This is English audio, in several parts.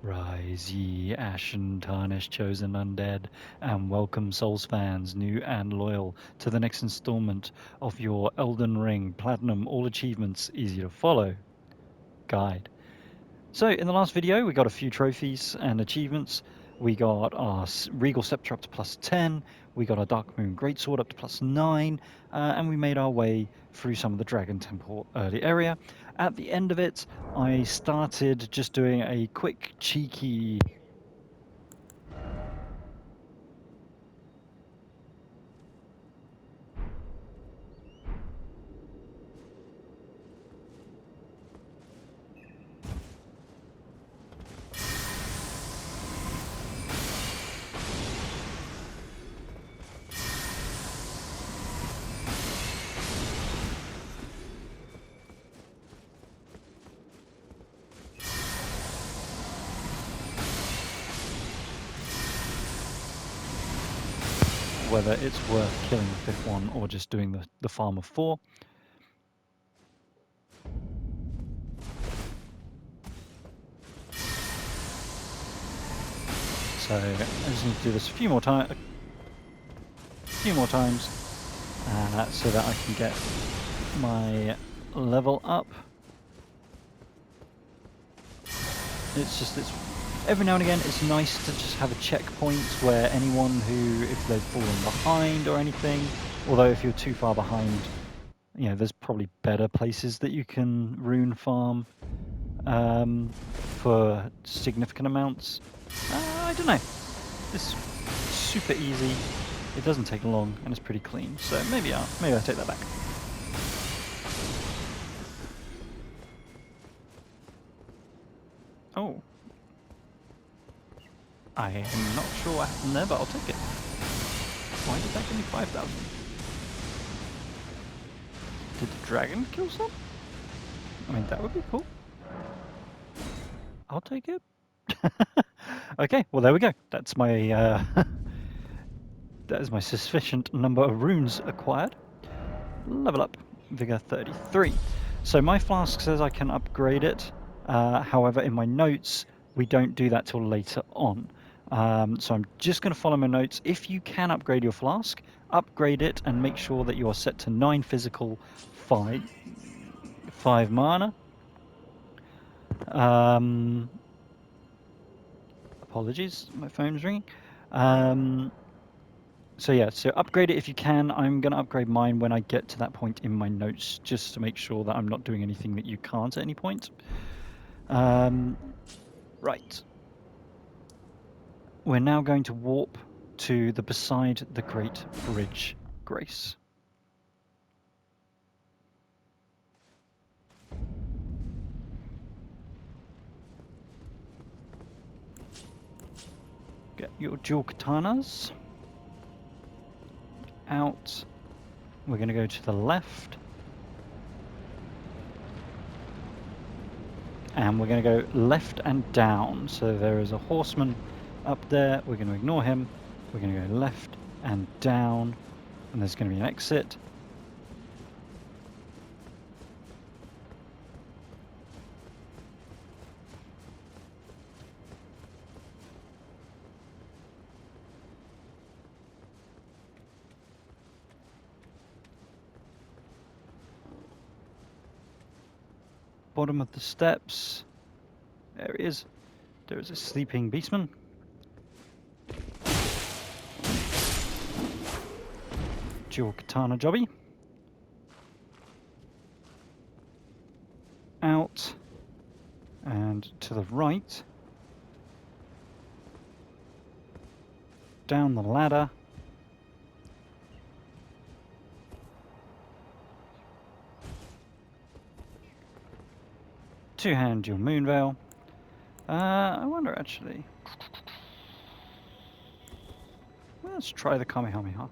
Rise ye, ashen, tarnished, chosen undead, and welcome Souls fans, new and loyal, to the next installment of your Elden Ring Platinum All Achievements Easy to Follow guide. So in the last video we got a few trophies and achievements. We got our Regal Scepter up to +10, we got our Dark Moon Greatsword up to +9, and we made our way through some of the Dragon Temple early area. At the end of it, I started just doing a quick, cheeky whether it's worth killing the fifth one or just doing the farm of 4. So I just need to do this a few more times so that I can get my level up. It's every now and again it's nice to just have a checkpoint where anyone who, if they've fallen behind or anything, although if you're too far behind, you know, there's probably better places that you can rune farm for significant amounts. I don't know. It's super easy. It doesn't take long and it's pretty clean. So maybe I'll take that back. Oh. I am not sure what happened there, but I'll take it. Why did that give me 5,000? Did the dragon kill some? I mean, that would be cool. I'll take it. Okay, well there we go. That's my that is my sufficient number of runes acquired. Level up, Vigor 33. So my flask says I can upgrade it. However, in my notes, we don't do that till later on. So I'm just going to follow my notes. If you can upgrade your flask, upgrade it and make sure that you are set to 9 physical, 5 mana. Apologies, my phone's ringing. So yeah, so upgrade it if you can. I'm going to upgrade mine when I get to that point in my notes, just to make sure that I'm not doing anything that you can't at any point. Right. We're now going to warp to the beside the Great Bridge Grace. Get your dual katanas out. We're going to go to the left. And we're going to go left and down. So there is a horseman up there. We're going to ignore him. We're going to go left and down. And there's going to be an exit. Bottom of the steps. There he is. There is a sleeping beastman. Dual katana jobby. Out and to the right. Down the ladder. Two-hand dual moonveil. I wonder actually. Let's try the Kamehameha.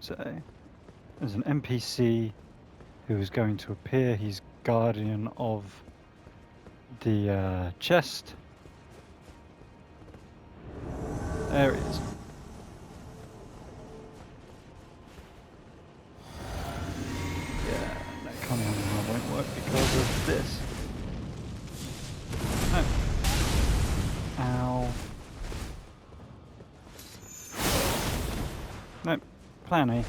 So there's an NPC who is going to appear. He's guardian of the chest. There he is. Yeah, that Kamehameha won't work because of this. No. Ow. No. Plan A.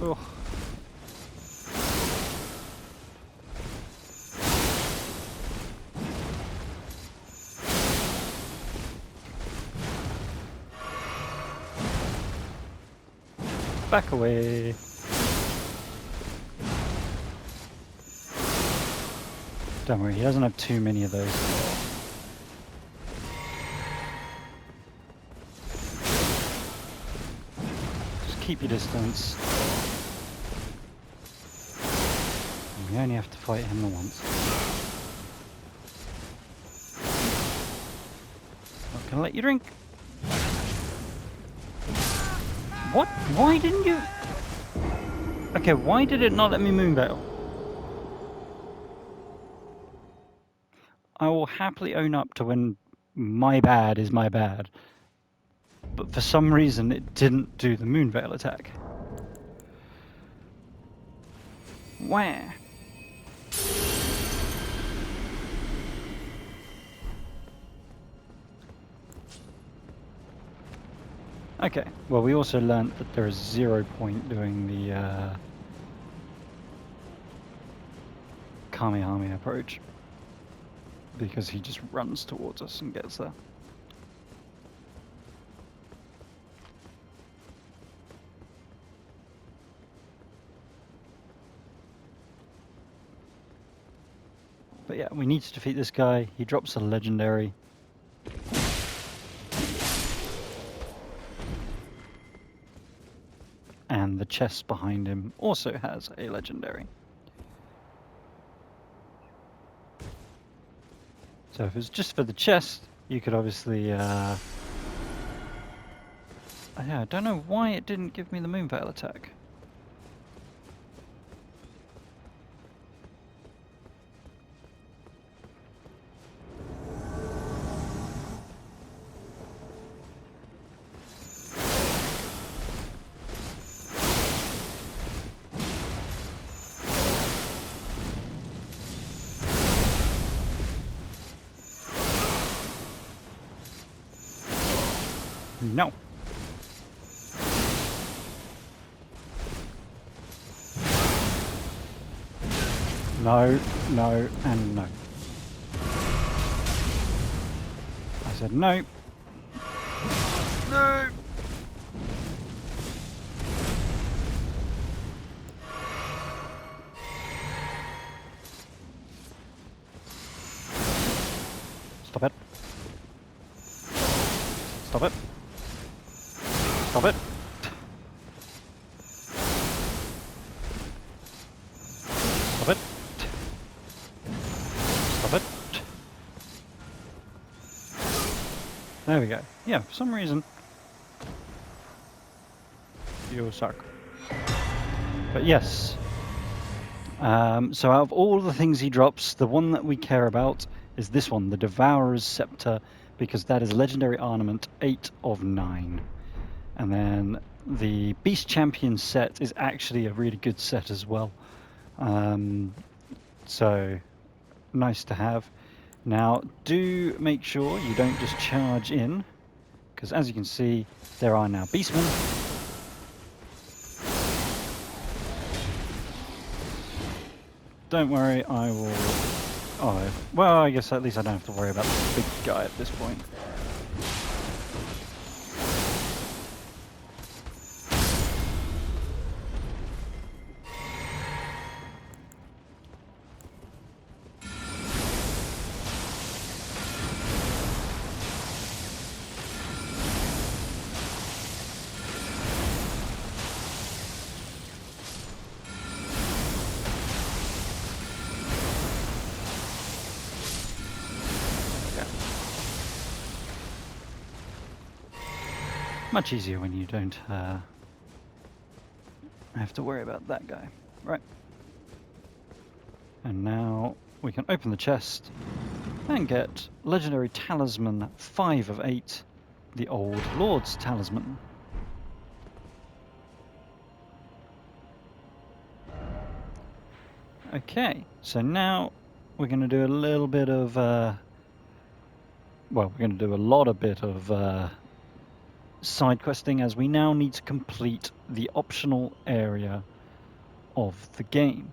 Ugh. Back away. Don't worry, he doesn't have too many of those. Just keep your distance. And we only have to fight him once. Not gonna let you drink. What? Why didn't you? Okay, why did it not let me moonveil? I will happily own up to when my bad is my bad. But for some reason it didn't do the moonveil attack. Where? Okay, well we also learnt that there is 0 point doing the Kamehameha approach, because he just runs towards us and gets there. But yeah, we need to defeat this guy. He drops a legendary. And the chest behind him also has a legendary. So if it's just for the chest, you could obviously... yeah, I don't know why it didn't give me the moonveil attack. No. No, no, and no. I said no. No. Stop it. Stop it. Stop it. Stop it. Stop it. There we go. Yeah, for some reason you suck. But yes. So out of all the things he drops, the one that we care about is this one, the Devourer's Scepter, because that is legendary armament 8 of 9. And then the Beast Champion set is actually a really good set as well. So nice to have. Now do make sure you don't just charge in, because as you can see there are now beastmen. Don't worry, I will... Oh, well, I guess at least I don't have to worry about the big guy at this point. Much easier when you don't have to worry about that guy. Right. And now we can open the chest and get legendary Talisman 5 of 8, the Old Lord's Talisman. Okay, so now we're going to do a little bit of, well, we're going to do a lot of side questing, as we now need to complete the optional area of the game.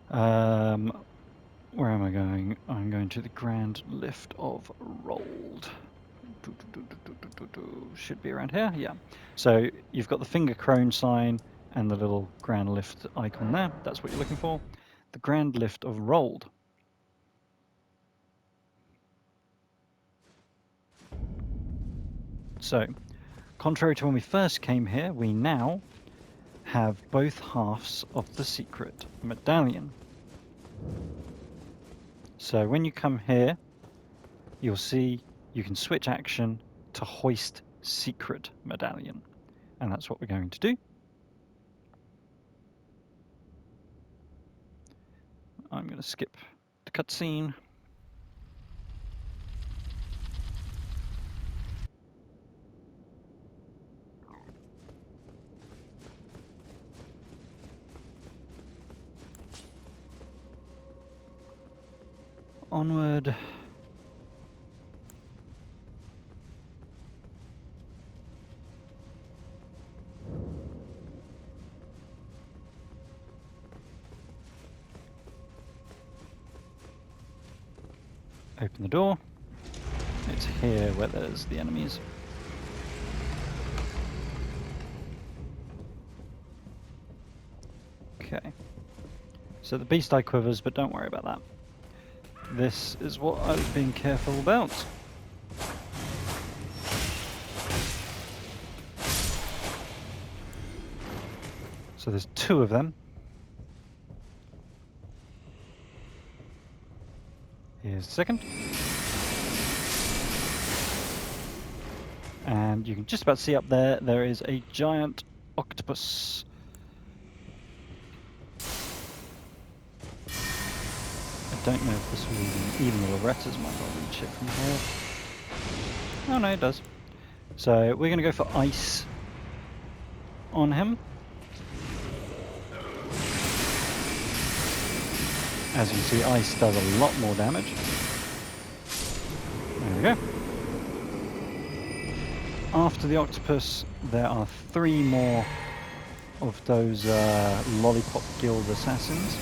Where am I going? I'm going to the Grand Lift of Rold. Should be around here, yeah. So you've got the finger crone sign and the little Grand Lift icon there. That's what you're looking for. The Grand Lift of Rold. So, contrary to when we first came here, we now have both halves of the secret medallion. So when you come here, you'll see you can switch action to hoist secret medallion. And that's what we're going to do. I'm going to skip the cutscene. Onward. Open the door. It's here where there's the enemies. Okay. So the beast eye quivers, but don't worry about that. This is what I was being careful about. So there's two of them. Here's the second. And you can just about see up there, there is a giant octopus. I don't know if this will even the Loretta's might not reach it from here. Oh no, it does. So we're going to go for ice on him. As you can see, ice does a lot more damage. There we go. After the octopus, there are 3 more of those Lollipop Guild assassins.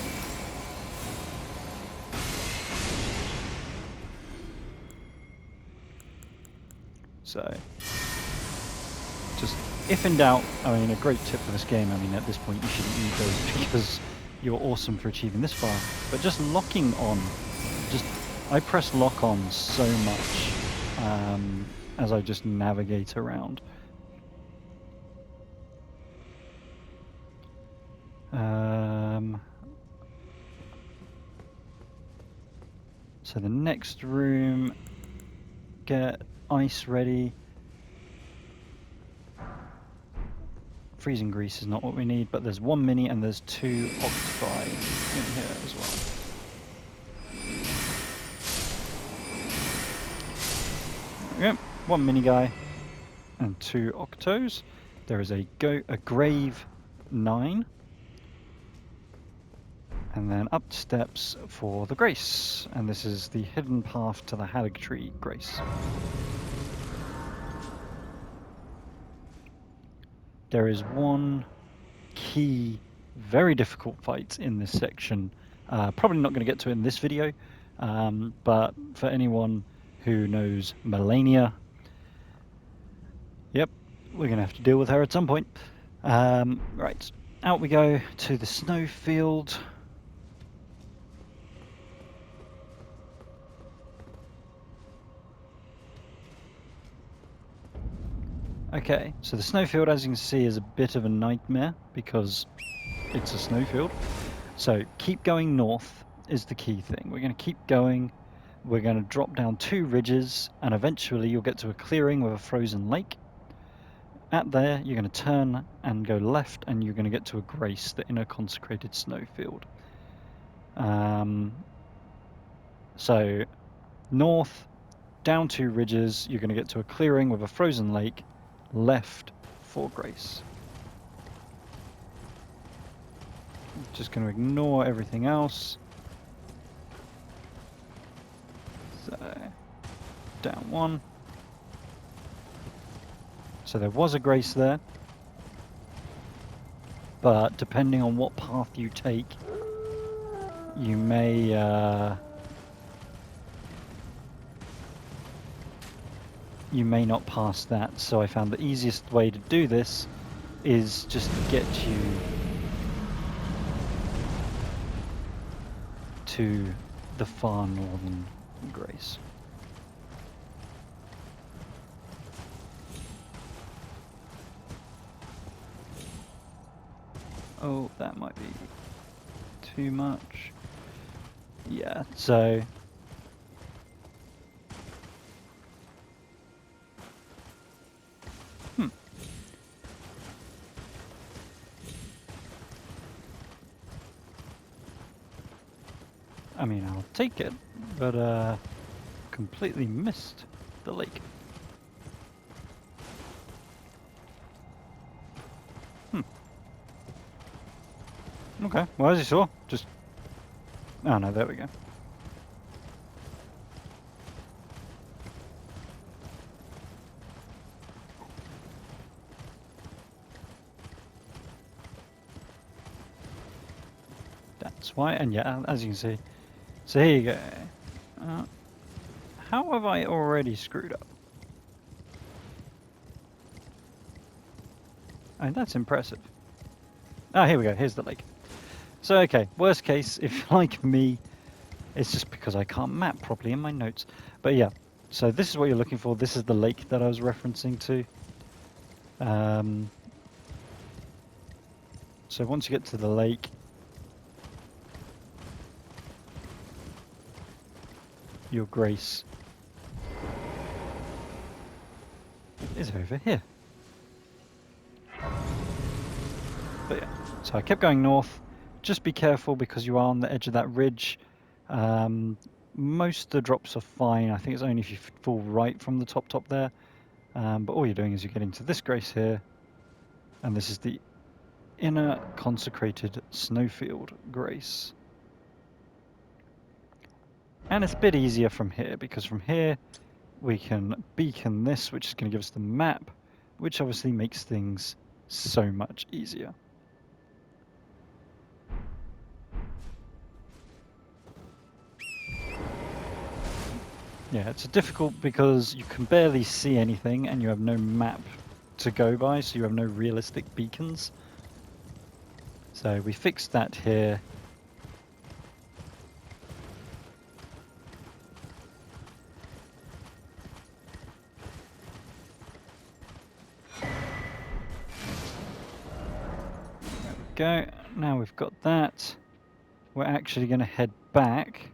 So, just if in doubt, I mean, a great tip for this game, I mean, at this point you shouldn't need those because you're awesome for achieving this far. But just locking on, I press lock on so much as I just navigate around. So the next room, get ice ready. Freezing grease is not what we need, but there's 1 mini and there's 2 octopi in here as well. There we go. 1 mini guy and 2 octos. There is a grave 9. And then up steps for the Grace. And this is the hidden path to the HALIGTREE Grace. There is one key, very difficult fight in this section. Probably not going to get to it in this video, but for anyone who knows Melania, yep, we're going to have to deal with her at some point. Right, out we go to the Snowfield. Okay, so the Snowfield, as you can see, is a bit of a nightmare because it's a snowfield. So keep going north is the key thing. We're going to keep going. We're going to drop down 2 ridges, and eventually you'll get to a clearing with a frozen lake. At there, you're going to turn and go left, and you're going to get to a Grace, the inner consecrated snowfield. So north, down 2 ridges, you're going to get to a clearing with a frozen lake. Left for Grace. Just going to ignore everything else. So, down one. So there was a grace there. But depending on what path you take, you may not pass that. So I found the easiest way to do this is just to get you to the far northern grace. Oh, that might be too much. Yeah, so I mean, I'll take it, but completely missed the lake. Okay, well, as you saw, just... Oh no, there we go. That's why, and yeah, as you can see. So here you go. How have I already screwed up? I mean, that's impressive. Ah, here we go, here's the lake. So, okay, worst case, if you're like me, it's just because I can't map properly in my notes. But yeah, so this is what you're looking for. This is the lake that I was referencing to. So once you get to the lake, your grace is over here. But yeah, so I kept going north. Just be careful because you are on the edge of that ridge. Most of the drops are fine. I think it's only if you fall right from the top there. But all you're doing is you're getting to this grace here. And this is the inner consecrated Snowfield grace. And it's a bit easier from here because from here we can beacon this, which is going to give us the map, which obviously makes things so much easier. Yeah, it's difficult because you can barely see anything and you have no map to go by, so you have no realistic beacons. So we fixed that here. There we go. Now we've got that. We're actually going to head back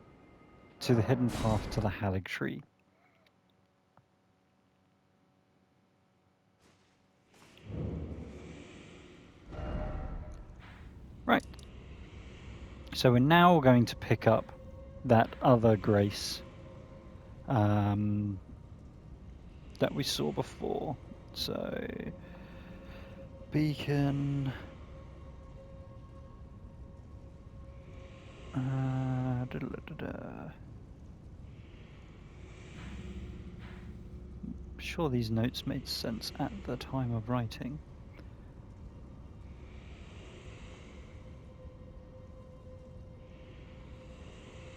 to the hidden path to the HALIGTREE. Right. So we're now going to pick up that other grace that we saw before. So beacon. Sure these notes made sense at the time of writing.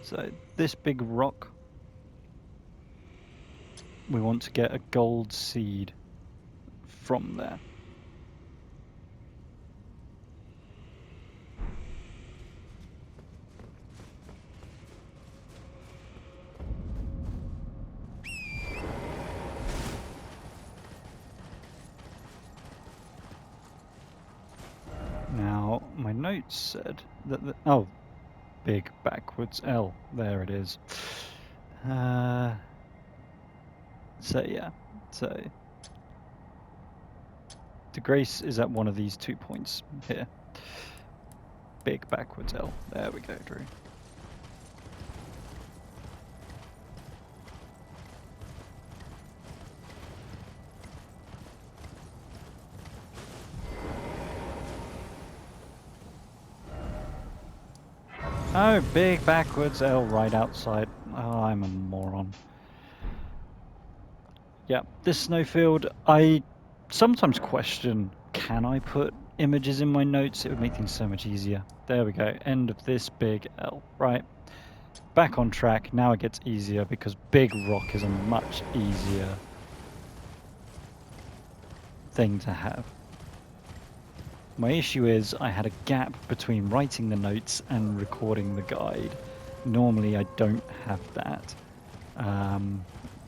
So this big rock, we want to get a gold seed from there. Now, my notes said that oh, big backwards L. There it is. So yeah, so the grace is at one of these 2 points here. Big backwards L. There we go, Drew. Oh, big backwards L right outside. Oh, I'm a moron. Yeah, this snowfield, I sometimes question, can I put images in my notes? It would make things so much easier. There we go, end of this big L, right? Back on track, now it gets easier because big rock is a much easier thing to have. My issue is I had a gap between writing the notes and recording the guide. Normally I don't have that.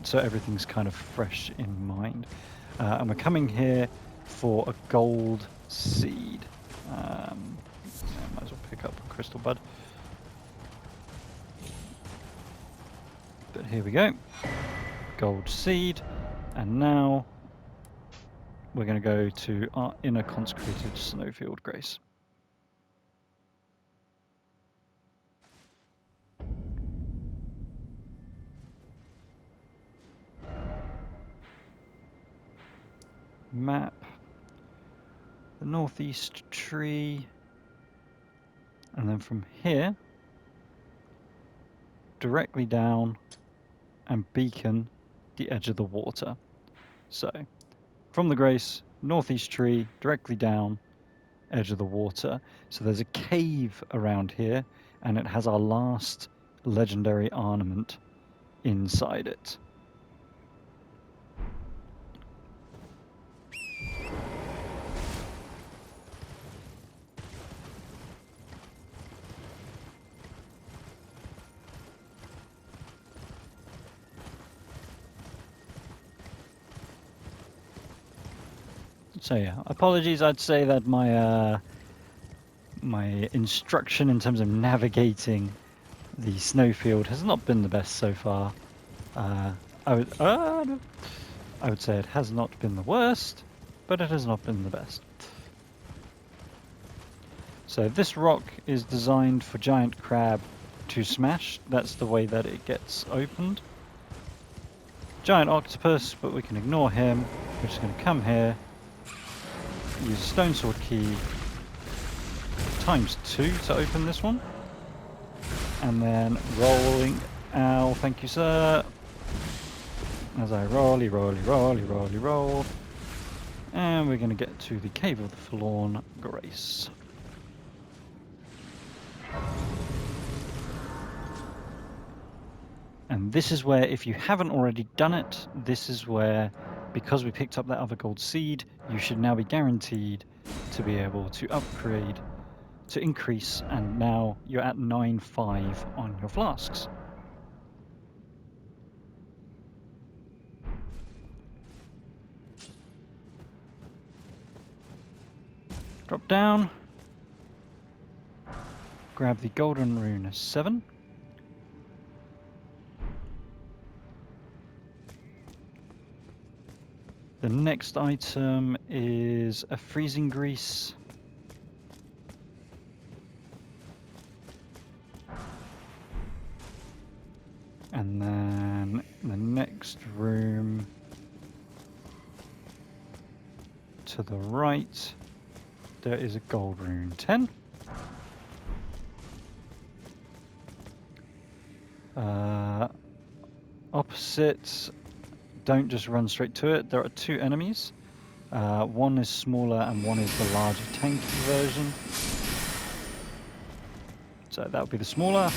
So everything's kind of fresh in mind. And we're coming here for a gold seed. Yeah, might as well pick up a crystal bud. But here we go. Gold seed. And now we're going to go to our inner consecrated Snowfield Grace. Map. The northeast tree. And then from here, directly down and beacon the edge of the water. So, from the Grace, northeast tree, directly down, edge of the water. So there's a cave around here, and it has our last legendary armament inside it. So yeah, apologies. I'd say that my my instruction in terms of navigating the snowfield has not been the best so far. I would say it has not been the worst, but it has not been the best. So this rock is designed for giant crab to smash. That's the way that it gets opened. Giant octopus, but we can ignore him. We're just going to come here, use a stone sword key ×2 to open this one. And then rolling, ow, thank you sir. As I roll. And we're going to get to the Cave of the Forlorn Grace. And this is where, if you haven't already done it, this is where, because we picked up that other gold seed, you should now be guaranteed to be able to upgrade, to increase, and now you're at 9.5 on your flasks. Drop down, grab the golden rune 7. The next item is a freezing grease. And then the next room to the right, there is a gold rune 10. Opposite, don't just run straight to it. There are 2 enemies. One is smaller and one is the larger tanky version. So that would be the smaller.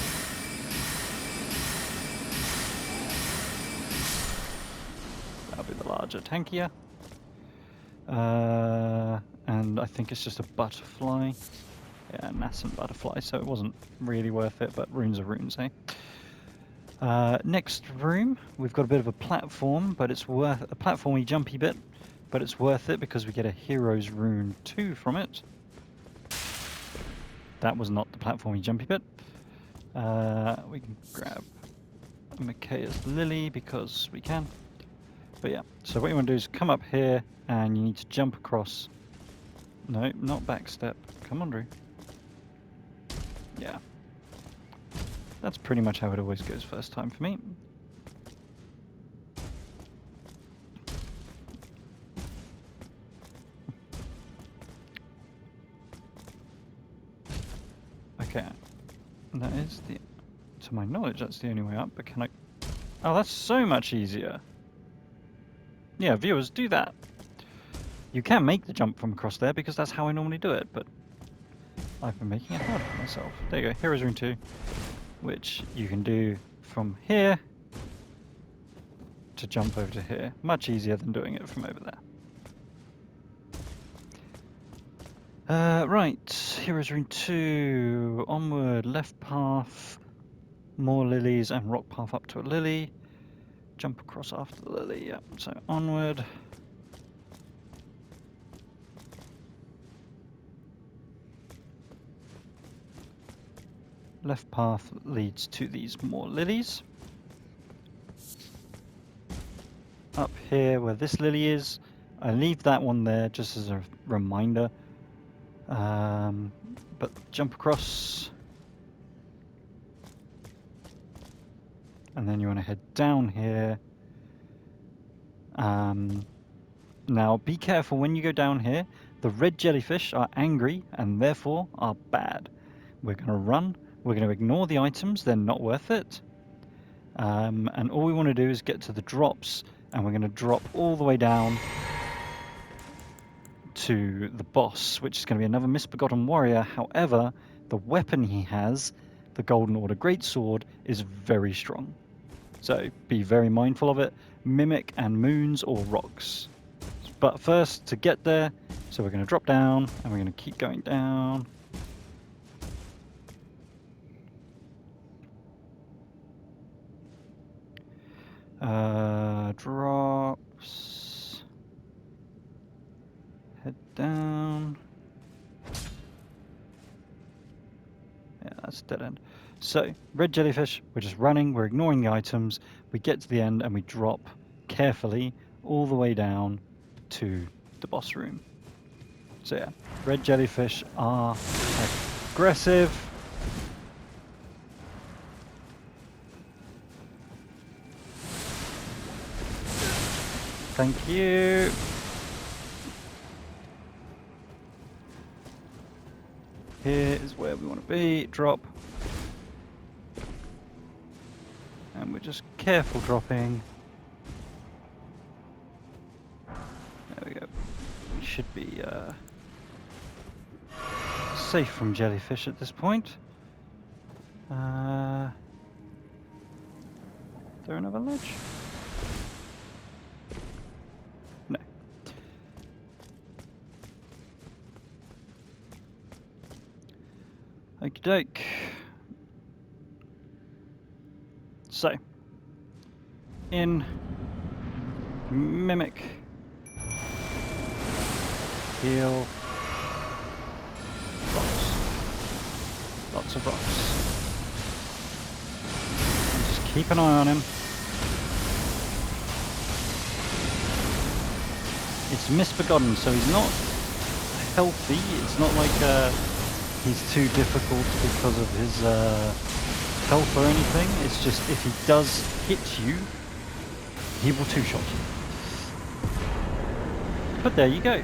That would be the larger, tankier. And I think it's just a butterfly. Yeah, nascent butterfly, so it wasn't really worth it, but runes are runes, eh? Next room, we've got a bit of a platform, but it's worth a platformy jumpy bit, but it's worth it because we get a hero's rune 2 from it. That was not the platformy jumpy bit. We can grab Micaiah's lily because we can. But yeah, so what you want to do is come up here and you need to jump across. No, not backstep. Come on, Drew. Yeah. That's pretty much how it always goes first time for me. Okay. That is the... To my knowledge, that's the only way up, but can I... Oh, that's so much easier. Yeah, viewers, do that. You can make the jump from across there, because that's how I normally do it, but I've been making it hard for myself. There you go, Heroes Rune 2, which you can do from here to jump over to here. Much easier than doing it from over there. Right, Heroes Rune 2, Onward, left path, more lilies and rock path up to a lily. Jump across after the lily, yep, so Onward. Left path leads to these more lilies. Up here where this lily is, I leave that one there just as a reminder. But jump across. And then you want to head down here. Now be careful when you go down here. The red jellyfish are angry and therefore are bad. We're going to run. We're going to ignore the items. They're not worth it. And all we want to do is get to the drops, and we're going to drop all the way down to the boss, which is going to be another Mibegotten warrior. However, the weapon he has, the Golden Order Greatsword, is very strong. So be very mindful of it. Mimic and moons or rocks. But first, to get there, so we're going to drop down, and we're going to keep going down. Drops. Head down. Yeah, that's dead end. So, red jellyfish, we're just running, we're ignoring the items, we get to the end and we drop carefully all the way down to the boss room. So yeah, red jellyfish are aggressive. Thank you. Here is where we want to be. Drop. And we're just careful dropping. There we go. We should be safe from jellyfish at this point. Is there another ledge? No. Okie doke. So, in Mimic, heal, rocks, lots of rocks. And just keep an eye on him. It's Mibegotten, so he's not healthy. It's not like he's too difficult because of his health or anything. It's just if he does hit you, he will two-shot you. But there you go.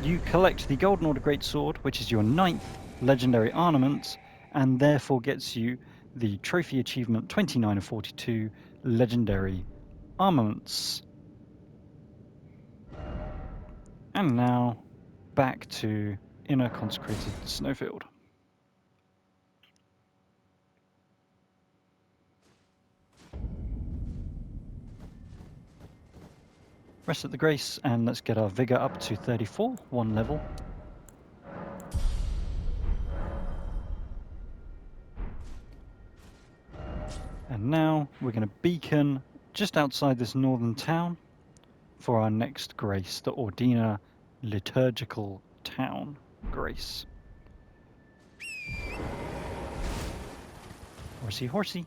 You collect the Golden Order Greatsword, which is your 9th legendary armament, and therefore gets you the trophy achievement 29 of 42 legendary armaments. And now back to inner consecrated Snowfield. Rest at the Grace, and let's get our Vigor up to 34, 1 level. And now we're going to beacon just outside this northern town for our next grace, the Ordina Liturgical Town grace. Horsey, horsey.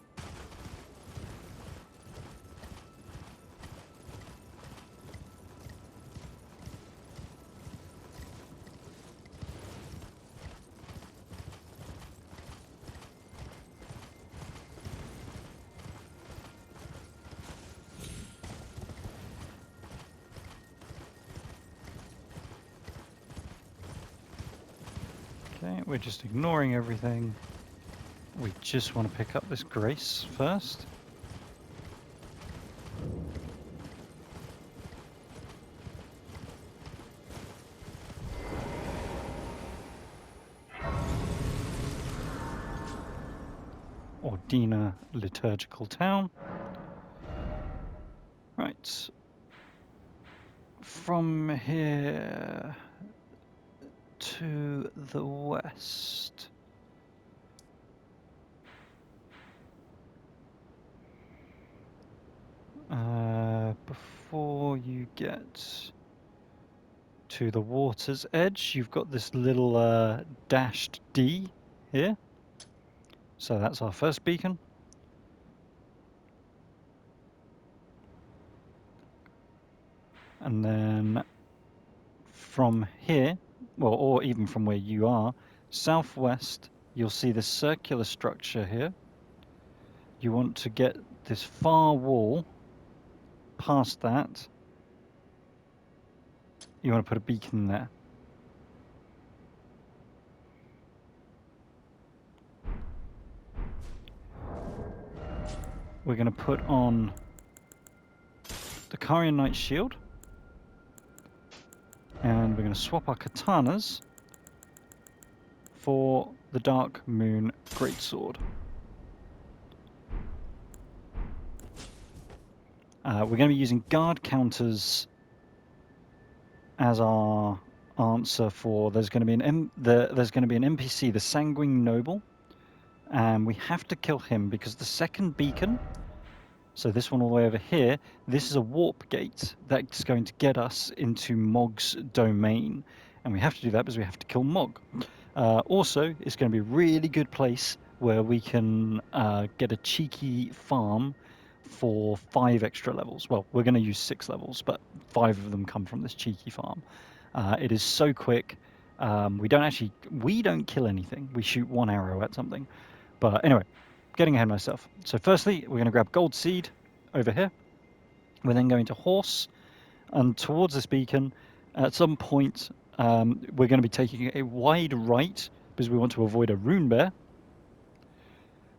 Okay, we're just ignoring everything. We just want to pick up this grace first. ORDINA Liturgical Town. Right. From here to the west. Before you get to the water's edge, you've got this little dashed D here. So that's our first beacon. And then from here, well, or even from where you are, southwest, you'll see this circular structure here. You want to get this far wall. Past that, you want to put a beacon there. We're going to put on the Carian Knight shield, and we're going to swap our katanas for the Dark Moon Greatsword. We're going to be using guard counters as our answer for. There's going to be an NPC, the Sanguine Noble, and we have to kill him because the second beacon. So this one all the way over here, this is a warp gate that's going to get us into Mog's domain. And we have to do that because we have to kill Mog. Also, it's going to be a really good place where we can get a cheeky farm for 5 extra levels. Well, we're going to use 6 levels, but 5 of them come from this cheeky farm. It is so quick. We don't kill anything. We shoot 1 arrow at something. But anyway, getting ahead of myself. So firstly, we're going to grab Gold Seed over here. We're then going to horse and towards this beacon. At some point, we're going to be taking a wide right because we want to avoid a rune bear.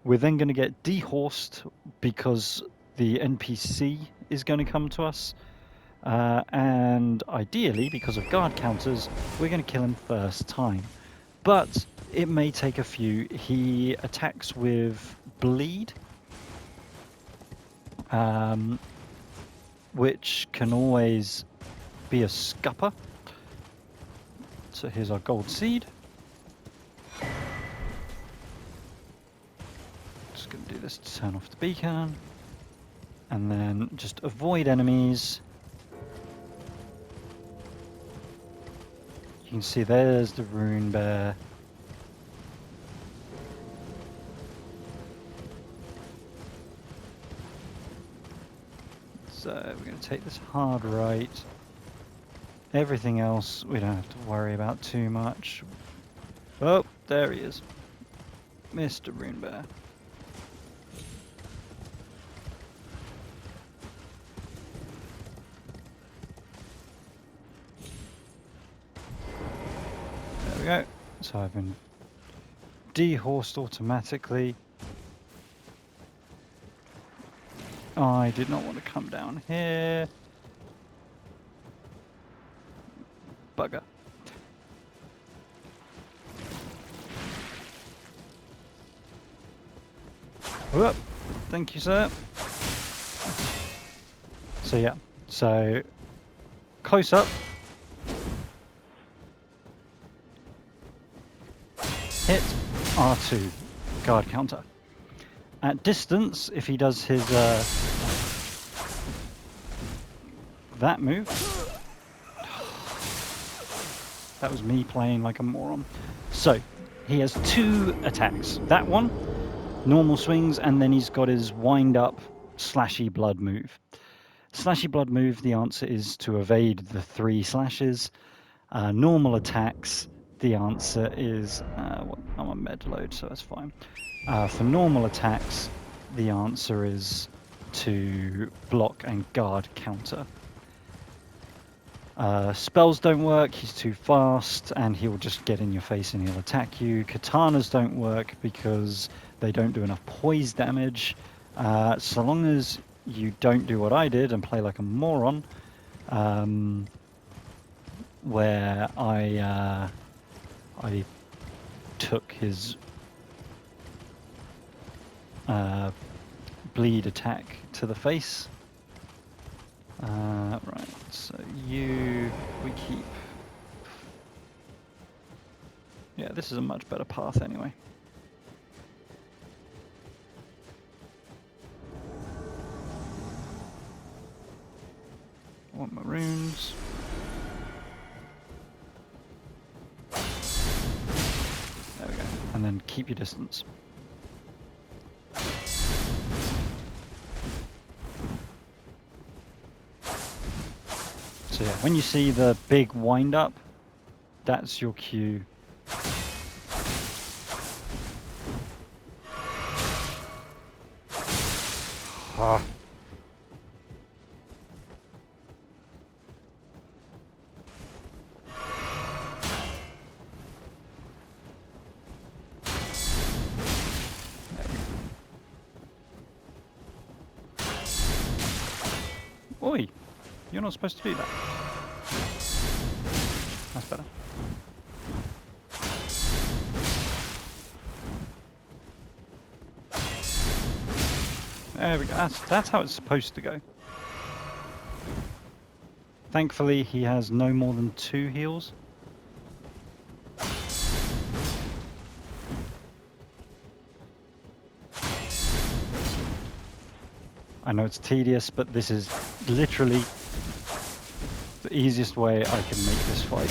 We're then going to get dehorsed because the NPC is going to come to us. And ideally, because of guard counters, we're going to kill him first time. But it may take a few. He attacks with bleed, which can always be a scupper. So here's our Gold Seed. Just going to do this to turn off the beacon. And then just avoid enemies. You can see there's the rune bear. So we're going to take this hard right. Everything else we don't have to worry about too much. Oh, there he is. Mr. Rune Bear. There we go. So I've been dehorsed automatically. I did not want to come down here. Bugger. Whoop. Thank you, sir. So yeah, so close up. Hit R2, guard counter. At distance, if he does his that move, that was me playing like a moron. So he has 2 attacks. That one, normal swings, and then he's got his wind up slashy blood move. Slashy blood move, the answer is to evade the 3 slashes. Normal attacks, the answer is well, I'm on med load, so that's fine. For normal attacks, the answer is to block and guard counter. Spells don't work, he's too fast, and he'll just get in your face and he'll attack you. Katanas don't work because they don't do enough poise damage. So long as you don't do what I did and play like a moron, where I took his bleed attack to the face. Right, so we keep... Yeah, this is a much better path anyway. I want my runes. There we go. And then keep your distance. So yeah, when you see the big wind up, that's your cue. Ah. Oi! You're not supposed to do that. That's better. There we go. That's how it's supposed to go. Thankfully, he has no more than 2 heals. I know it's tedious, but this is literally the easiest way I can make this fight.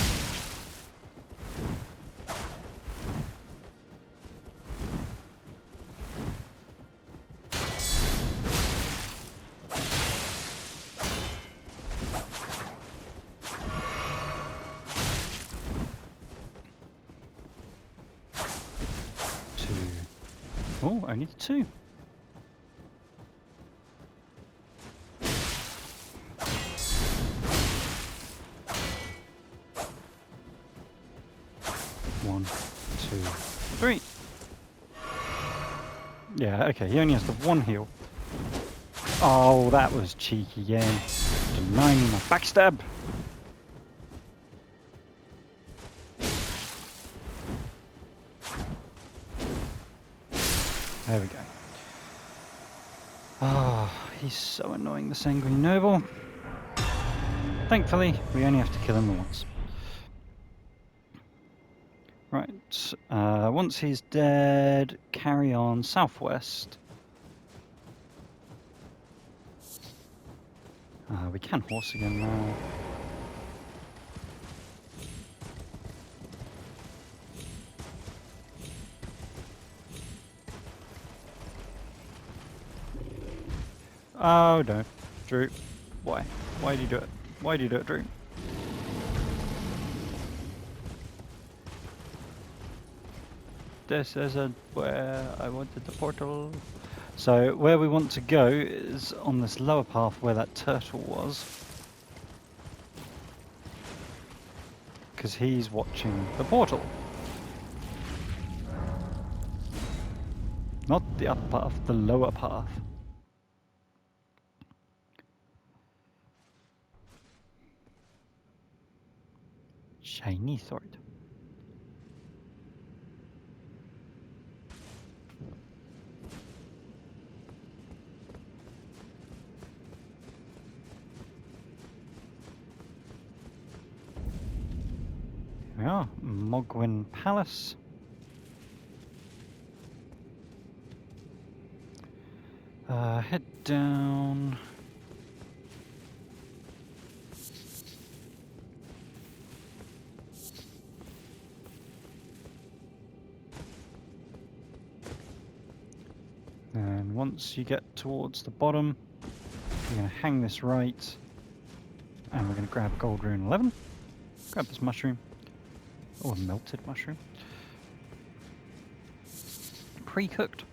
Oh, only 2. One, 2, 3. Yeah, okay, he only has the 1 heal. Oh, that was cheeky again. Denying me my backstab. There we go. Ah, oh, he's so annoying, the Sanguine Noble. Thankfully, we only have to kill him once. Right, once he's dead, carry on southwest. We can horse again now. Oh no, Drew. Why? Why do you do it? Why do you do it, Drew? This isn't where I wanted the portal. So where we want to go is on this lower path where that turtle was. Because he's watching the portal. Not the upper path, the lower path. Shiny sword. Here we are, Mogwin Palace. Head down. And once you get towards the bottom, you're going to hang this right, and we're going to grab gold rune 11. Grab this mushroom. Oh, a melted mushroom. Pre-cooked.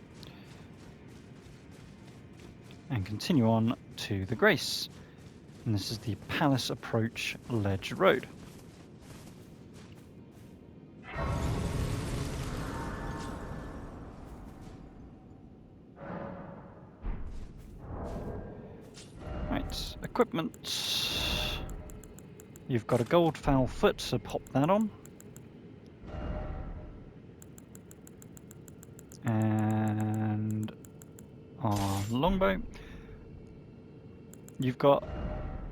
And continue on to the Grace. And this is the Palace Approach Ledge Road. Right, equipment. You've got a gold fowl foot, so pop that on. And our longbow. You've got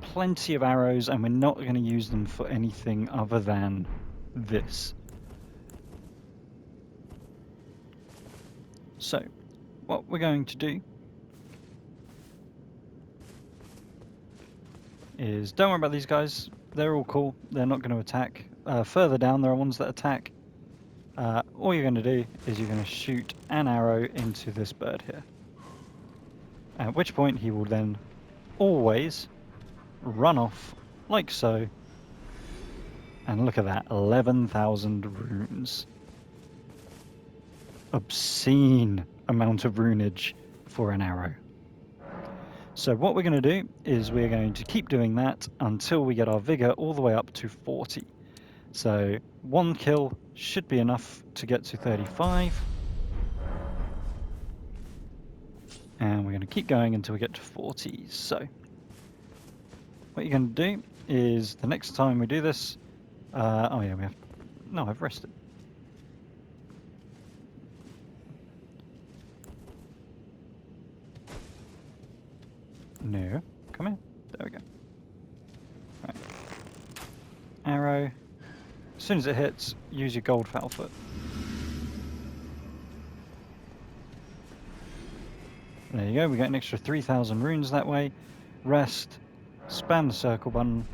plenty of arrows, and we're not going to use them for anything other than this. So, what we're going to do is, don't worry about these guys, they're all cool, they're not going to attack. Further down there are ones that attack. All you're going to do is you're going to shoot an arrow into this bird here. At which point he will then always run off like so. And look at that, 11,000 runes. Obscene amount of runage for an arrow. So what we're going to do is we're going to keep doing that until we get our Vigor all the way up to 40. So one kill should be enough to get to 35. And we're going to keep going until we get to 40. So what you're going to do is the next time we do this... oh yeah, we have... No, I've rested. No, come here. There we go. Right. Arrow. As soon as it hits, use your gold fowl foot. There you go, we get an extra 3,000 runes that way. Rest, spam the circle button.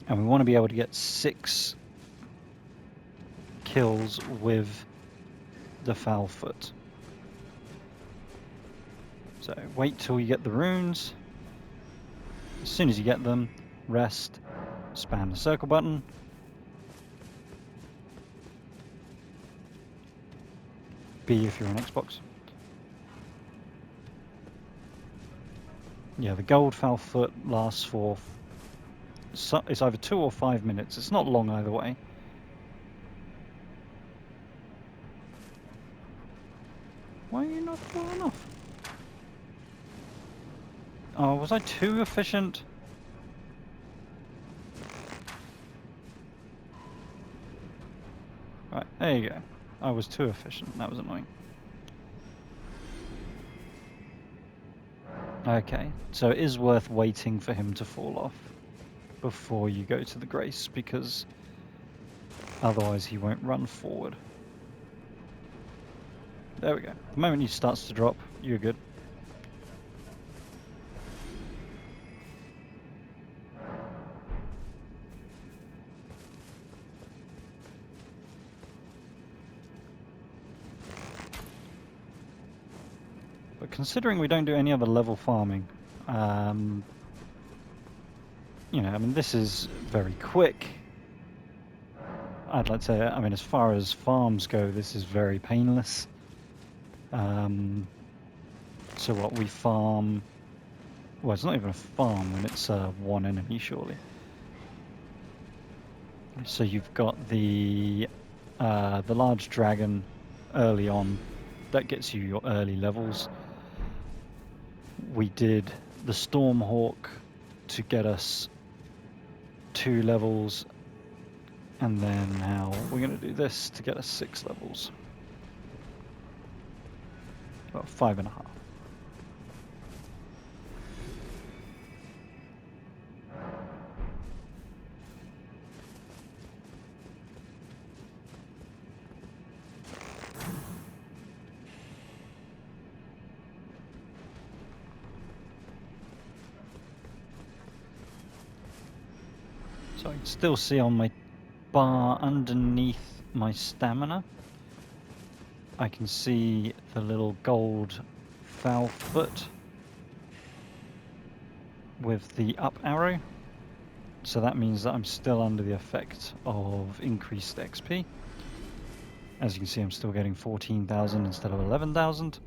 And we want to be able to get 6 kills with the fowl foot. So wait till you get the runes. As soon as you get them, rest, spam the circle button. B if you're on Xbox. Yeah, the gold fowl foot lasts for... it's either 2 or 5 minutes. It's not long either way. Why are you not falling off? Oh, was I too efficient? Right, there you go. I was too efficient. That was annoying. Okay, so it is worth waiting for him to fall off before you go to the Grace, because otherwise he won't run forward. There we go. The moment he starts to drop, you're good. But considering we don't do any other level farming, you know, I mean, this is very quick. I'd like to say, I mean, as far as farms go, this is very painless. So what we farm... Well, it's not even a farm when it's one enemy, surely. So you've got the large dragon early on. That gets you your early levels. We did the Stormhawk to get us 2 levels. And then now we're going to do this to get us 6 levels. Well, 5.5. So I can still see on my bar underneath my stamina, I can see the little gold fowl foot with the up arrow. So that means that I'm still under the effect of increased XP. As you can see, I'm still getting 14,000 instead of 11,000.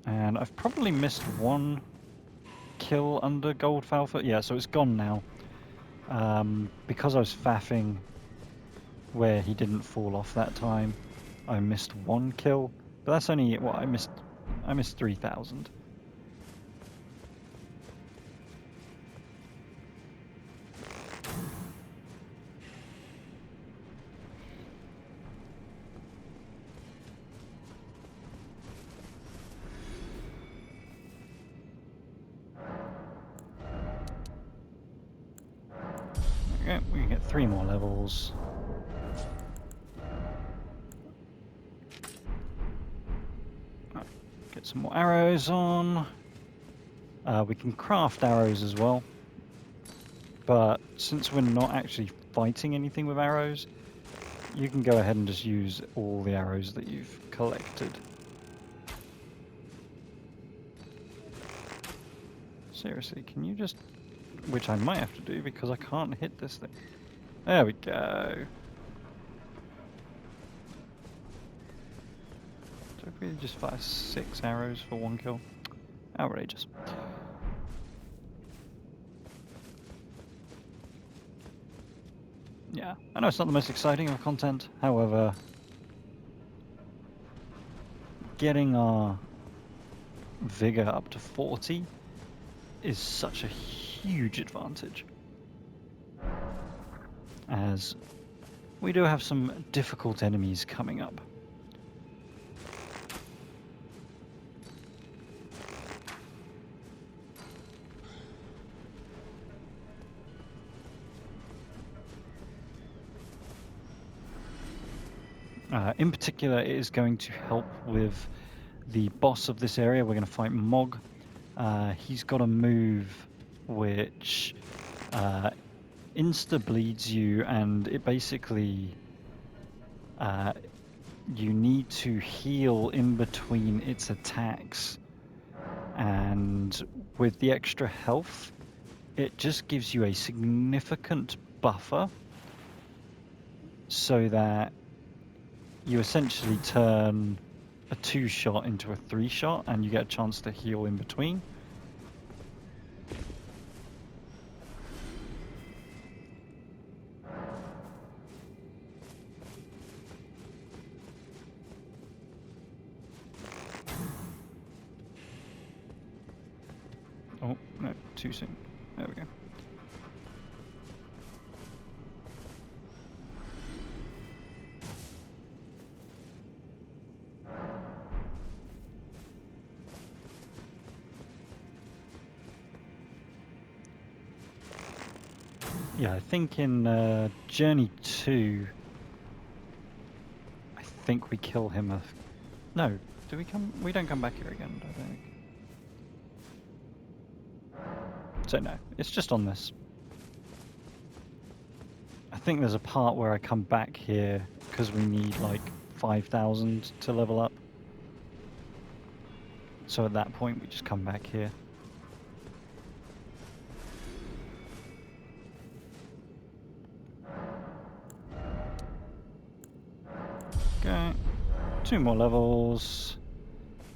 And I've probably missed one kill under Gold Falfa. Yeah, so it's gone now. Because I was faffing where he didn't fall off that time, I missed one kill. But that's only what I missed 3,000. Okay, we can get 3 more levels. Right, get some more arrows on. We can craft arrows as well. But since we're not actually fighting anything with arrows, you can go ahead and just use all the arrows that you've collected. Seriously, can you just... Which I might have to do because I can't hit this thing. There we go. So if we just fire 6 arrows for 1 kill. Outrageous. Yeah, I know it's not the most exciting of content, however, getting our Vigor up to 40 is such a huge advantage, as we do have some difficult enemies coming up. In particular, it is going to help with the boss of this area. We're going to fight Mog. He's got a move which insta-bleeds you, and it basically... you need to heal in between its attacks. And with the extra health, it just gives you a significant buffer so that you essentially turn a 2-shot into a 3-shot and you get a chance to heal in between. Oh, no, too soon. There we go. Yeah, I think in Journey 2, I think we kill him. No, do we come? We don't come back here again, I don't think. So no, it's just on this. I think there's a part where I come back here because we need like 5,000 to level up. So at that point we just come back here. Okay, 2 more levels.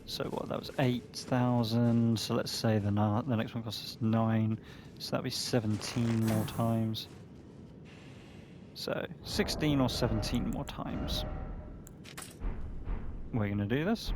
So what, that was 8,000. So let's say the next one costs us 9. So that'll be 17 more times. So 16 or 17 more times. We're going to do this.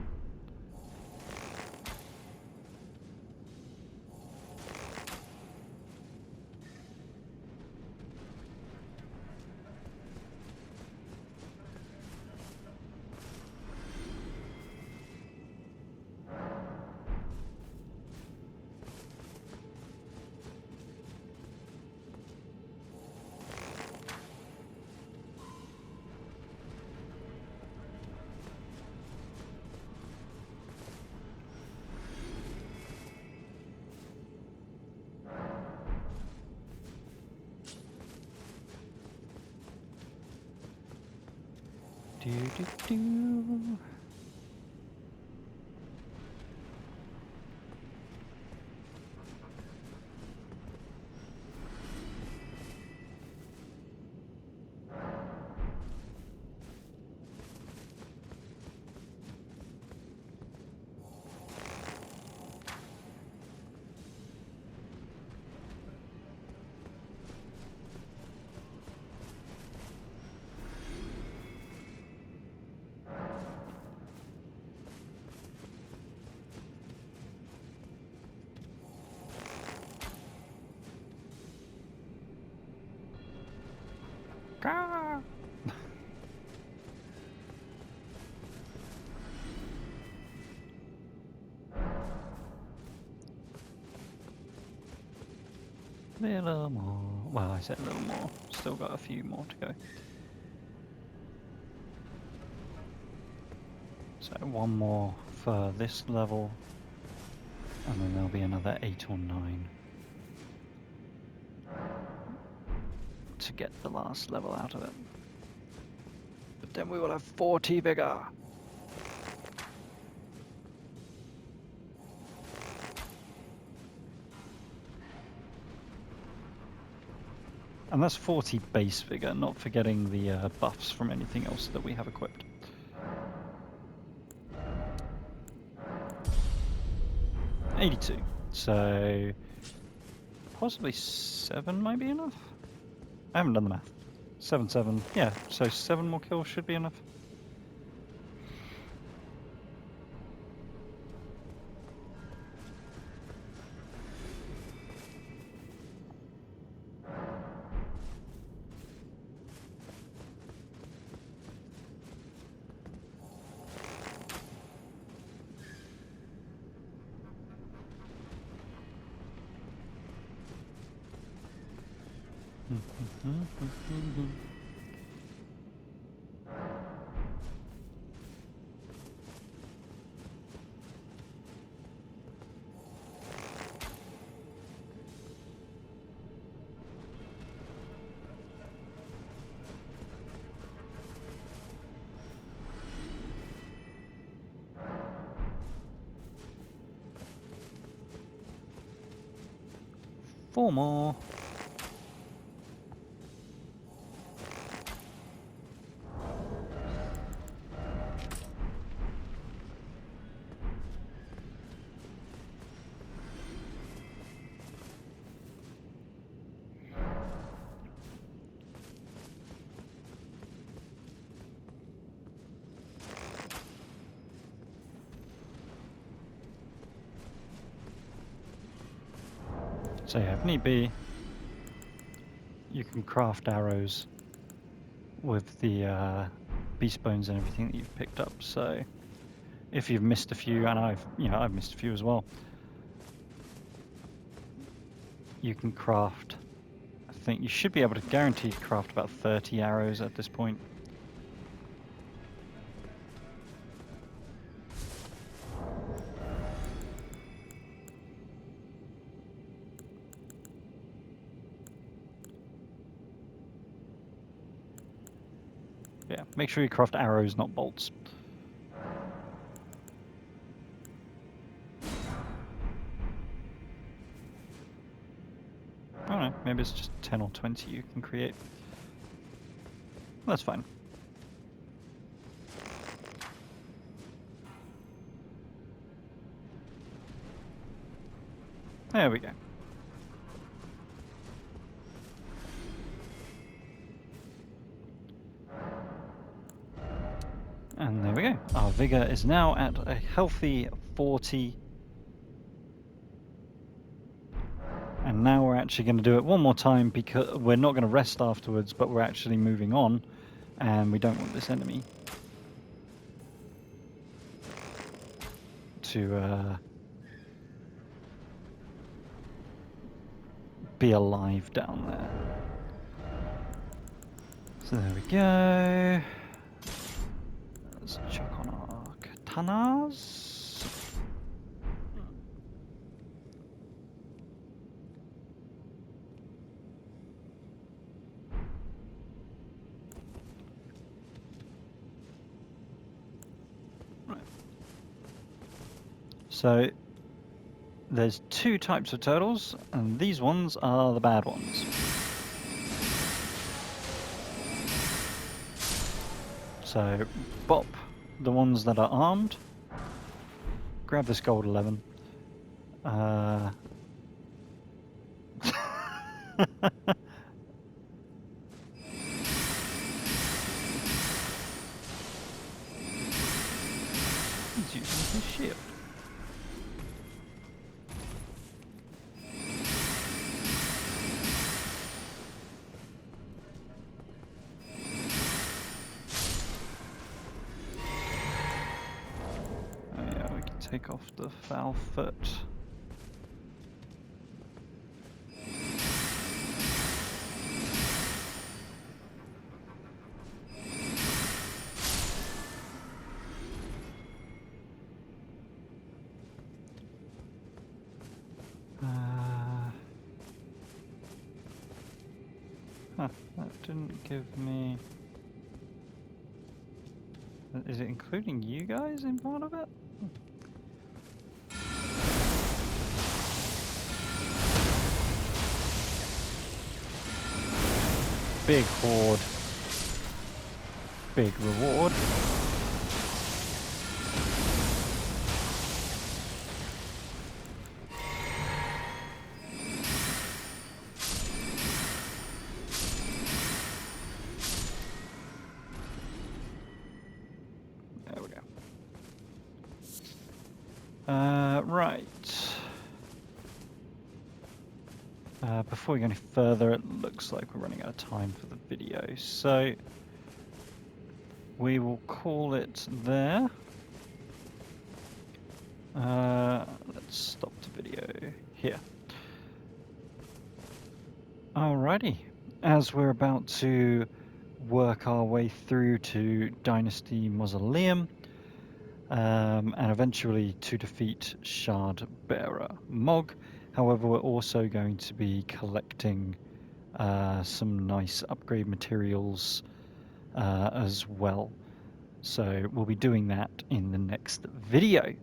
Do, do, do. Gah! Little more. Well, I said a little more. Still got a few more to go. So one more for this level, and then there'll be another 8 or 9 to get the last level out of it. But then we will have 40 Vigor. And that's 40 base Vigor, not forgetting the buffs from anything else that we have equipped. $82. So possibly 7 might be enough. I haven't done the math. 7, 7. Yeah, so 7 more kills should be enough. Four more. So yeah, if need be, you can craft arrows with the beast bones and everything that you've picked up. So if you've missed a few, and I've missed a few as well, you can craft. I think you should be able to guarantee craft about 30 arrows at this point. Yeah, make sure you craft arrows, not bolts. I don't know, maybe it's just 10 or 20 you can create. That's fine. There we go. And there we go. Our Vigor is now at a healthy 40. And now we're actually going to do it one more time because we're not going to rest afterwards, but we're actually moving on. And we don't want this enemy to be alive down there. So there we go. Let's chuck on our katanas. Right. So there's 2 types of turtles, and these ones are the bad ones. So bop the ones that are armed. Grab this gold 11. He's using his shield. take off the foul foot. That didn't give me... Is it including you guys in part of it? Big horde. Big reward. There we go. Right. Before we go any further, it looks like we're running out of time for the video, so we will call it there. Let's stop the video here. Alrighty, as we're about to work our way through to Dynasty Mausoleum, and eventually to defeat Shard Bearer Mog. However, we're also going to be collecting some nice upgrade materials as well. So we'll be doing that in the next video.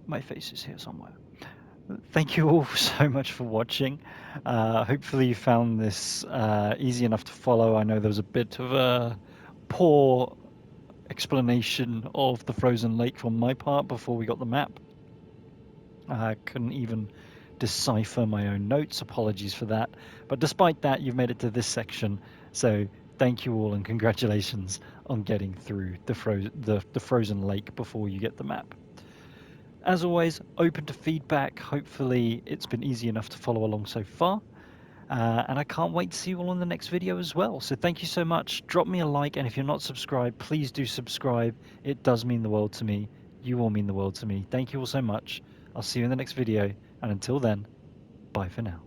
My face is here somewhere. Thank you all so much for watching. Hopefully you found this easy enough to follow. I know there was a bit of a poor explanation of the frozen lake from my part before we got the map. I couldn't even decipher my own notes. Apologies for that. But despite that, you've made it to this section. So thank you all and congratulations on getting through the frozen lake before you get the map. As always, open to feedback. Hopefully it's been easy enough to follow along so far. And I can't wait to see you all in the next video as well. So thank you so much. Drop me a like, and if you're not subscribed, please do subscribe. It does mean the world to me. You all mean the world to me. Thank you all so much. I'll see you in the next video, and until then, bye for now.